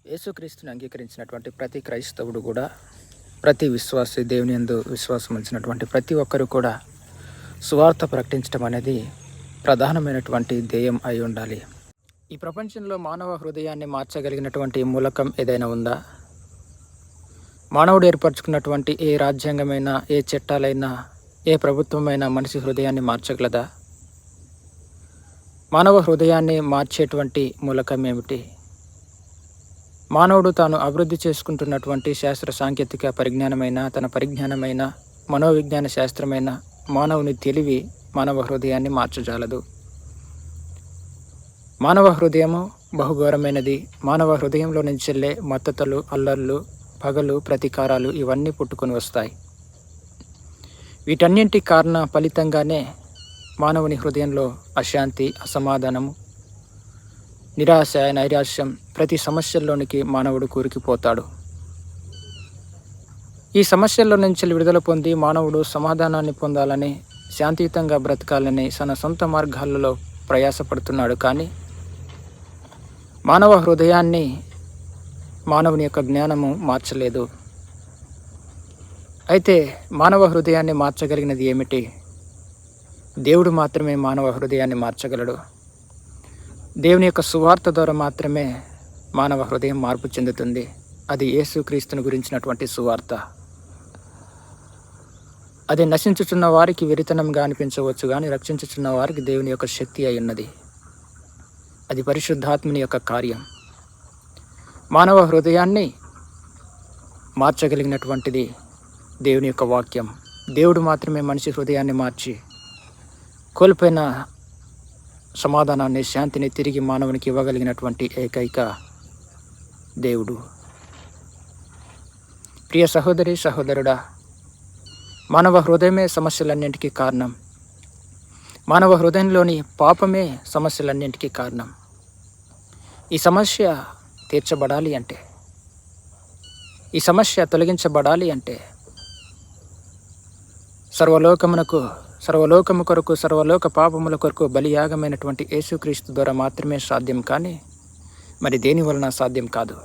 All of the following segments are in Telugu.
యేసుక్రీస్తుని అంగీకరించినటువంటి ప్రతి క్రైస్తవుడు కూడా, ప్రతి విశ్వాసి, దేవుని యందు విశ్వాసం ఉంచినటువంటి ప్రతి ఒక్కరు కూడా సువార్త ప్రకటించడం అనేది ప్రధానమైనటువంటి ధ్యేయం అయి ఉండాలి. ఈ ప్రపంచంలో మానవ హృదయాన్ని మార్చగలిగినటువంటి మూలకం ఏదైనా ఉందా? మానవుడు ఏర్పరచుకున్నటువంటి ఏ రాజ్యాంగమైనా, ఏ చట్టాలైనా, ఏ ప్రభుత్వమైనా మనిషి హృదయాన్ని మార్చగలదా? మానవ హృదయాన్ని మార్చేటువంటి మూలకం ఏమిటి? మానవుడు తాను అభివృద్ధి చేసుకుంటున్నటువంటి శాస్త్ర సాంకేతిక పరిజ్ఞానమైన, తన పరిజ్ఞానమైన, మనోవిజ్ఞాన శాస్త్రమైన మానవుని తెలివి మానవ హృదయాన్ని మార్చజాలదు. మానవ హృదయము బహుఘోరమైనది. మానవ హృదయంలో నుంచి వెళ్ళే మత్తతలు, అల్లర్లు, పగలు, ప్రతీకారాలు ఇవన్నీ పుట్టుకొని వస్తాయి. వీటన్నింటి కారణ ఫలితంగానే మానవుని హృదయంలో అశాంతి, అసమాధానము, నిరాశ, నైరాశ్యం, ప్రతి సమస్యల్లోనికి మానవుడు కూరుకుపోతాడు. ఈ సమస్యల్లో నుంచి విడుదల పొంది మానవుడు సమాధానాన్ని పొందాలని, శాంతియుతంగా బ్రతకాలని తన సొంత మార్గాలలో ప్రయాసపడుతున్నాడు. కానీ మానవ హృదయాన్ని మానవుని యొక్క జ్ఞానము మార్చలేదు. అయితే మానవ హృదయాన్ని మార్చగలిగినది ఏమిటి? దేవుడు మాత్రమే మానవ హృదయాన్ని మార్చగలడు. దేవుని యొక్క సువార్త ద్వారా మాత్రమే మానవ హృదయం మార్పు చెందుతుంది. అది యేసుక్రీస్తుని గురించినటువంటి సువార్త. అది నశించుచున్న వారికి వెరితనంగా అనిపించవచ్చు, కానీ రక్షించుచున్న వారికి దేవుని యొక్క శక్తి అయి ఉన్నది. అది పరిశుద్ధాత్మని యొక్క కార్యం. మానవ హృదయాన్ని మార్చగలిగినటువంటిది దేవుని యొక్క వాక్యం. దేవుడు మాత్రమే మనిషి హృదయాన్ని మార్చి కోల్పోయిన సమాధానాన్ని, శాంతిని తిరిగి మానవునికి ఇవ్వగలిగినటువంటి ఏకైక దేవుడు. ప్రియ సహోదరి, సహోదరుడా, మానవ హృదయమే సమస్యలన్నింటికీ కారణం. మానవ హృదయంలోని పాపమే సమస్యలన్నింటికీ కారణం. ఈ సమస్య తీర్చబడాలి అంటే, ఈ సమస్య తొలగించబడాలి అంటే సర్వలోకము కొరకు, సర్వలోక పాపముల కొరకు బలియాగమైనటువంటి యేసుక్రీస్తు ద్వారా మాత్రమే సాధ్యం. కానీ మరి దేని వలన సాధ్యం కాదు.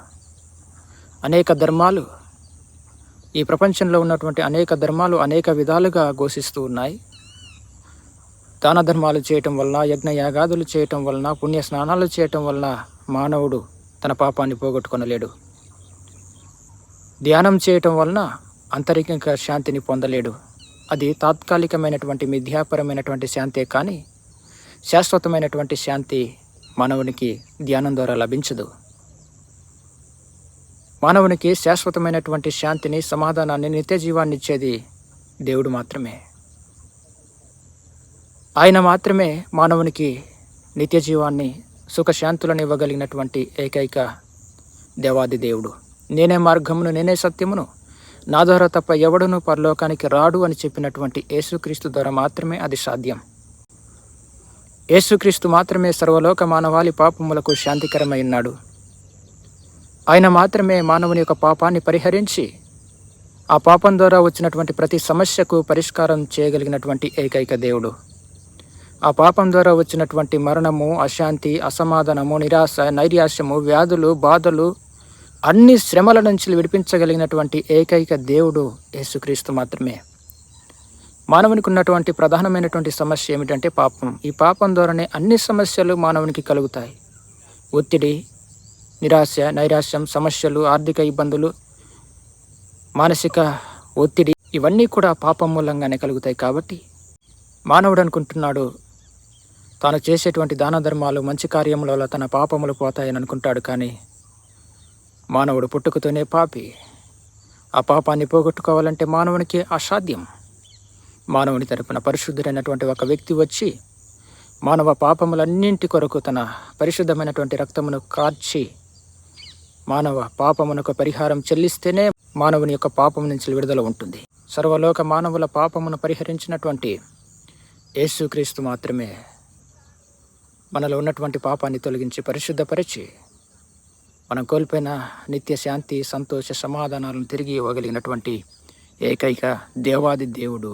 అనేక ధర్మాలు, ఈ ప్రపంచంలో ఉన్నటువంటి అనేక ధర్మాలు అనేక విధాలుగా ఘోషిస్తూ ఉన్నాయి. దాన ధర్మాలు చేయటం వలన, యజ్ఞయాగాదులు చేయటం వలన, పుణ్య స్నానాలు చేయటం వలన మానవుడు తన పాపాన్ని పోగొట్టుకొనలేడు. ధ్యానం చేయటం వలన అంతరికంగా శాంతిని పొందలేడు. అది తాత్కాలికమైనటువంటి మిథ్యాపరమైనటువంటి శాంతే, కానీ శాశ్వతమైనటువంటి శాంతి మానవునికి ధ్యానం ద్వారా లభించదు. మానవునికి శాశ్వతమైనటువంటి శాంతిని, సమాధానాన్ని, నిత్య జీవాన్ని ఇచ్చేది దేవుడు మాత్రమే. ఆయన మాత్రమే మానవునికి నిత్య జీవాన్ని, సుఖశాంతులను ఇవ్వగలిగినటువంటి ఏకైక దేవాది దేవుడు. నేనే మార్గమును, నేనే సత్యమును, నా ద్వారా తప్ప ఎవడునూ పరలోకానికి రాడు అని చెప్పినటువంటి యేసుక్రీస్తు ద్వారా మాత్రమే అది సాధ్యం. యేసుక్రీస్తు మాత్రమే సర్వలోక మానవాళి పాపములకు శాంతికరమై ఉన్నాడు. ఆయన మాత్రమే మానవుని యొక్క పాపాన్ని పరిహరించి ఆ పాపం ద్వారా వచ్చినటువంటి ప్రతి సమస్యకు పరిష్కారం చేయగలిగినటువంటి ఏకైక దేవుడు. ఆ పాపం ద్వారా వచ్చినటువంటి మరణము, అశాంతి, అసమాధానము, నిరాశ, నైరాశ్యము, వ్యాధులు, బాధలు, అన్ని శ్రమల నుంచి విడిపించగలిగినటువంటి ఏకైక దేవుడు యేసుక్రీస్తు మాత్రమే. మానవునికి ఉన్నటువంటి ప్రధానమైనటువంటి సమస్య ఏమిటంటే పాపం. ఈ పాపం ద్వారానే అన్ని సమస్యలు మానవునికి కలుగుతాయి. ఒత్తిడి, నిరాశ, నైరాశ్యం, సమస్యలు, ఆర్థిక ఇబ్బందులు, మానసిక ఒత్తిడి, ఇవన్నీ కూడా పాపం మూలంగానే కలుగుతాయి. కాబట్టి మానవుడు అనుకుంటున్నాడు తాను చేసేటువంటి దాన ధర్మాలు, మంచి కార్యముల తన పాపములు పోతాయని అనుకుంటాడు. కానీ మానవుడు పుట్టుకతోనే పాపి. ఆ పాపాన్ని పోగొట్టుకోవాలంటే మానవునికి అసాధ్యం. మానవుని తరపున పరిశుద్ధుడైనటువంటి ఒక వ్యక్తి వచ్చి మానవ పాపములన్నింటి కొరకు తన పరిశుద్ధమైనటువంటి రక్తమును కార్చి మానవ పాపమునకు పరిహారం చెల్లిస్తేనే మానవుని యొక్క పాపం నుంచి విడుదల ఉంటుంది. సర్వలోక మానవుల పాపమును పరిహరించినటువంటి యేసుక్రీస్తు మాత్రమే మనలో ఉన్నటువంటి పాపాన్ని తొలగించి పరిశుద్ధపరిచి మనం కోల్పోయిన నిత్య శాంతి, సంతోష, సమాధానాలను తిరిగి ఇవ్వగలిగినటువంటి ఏకైక దేవాది దేవుడు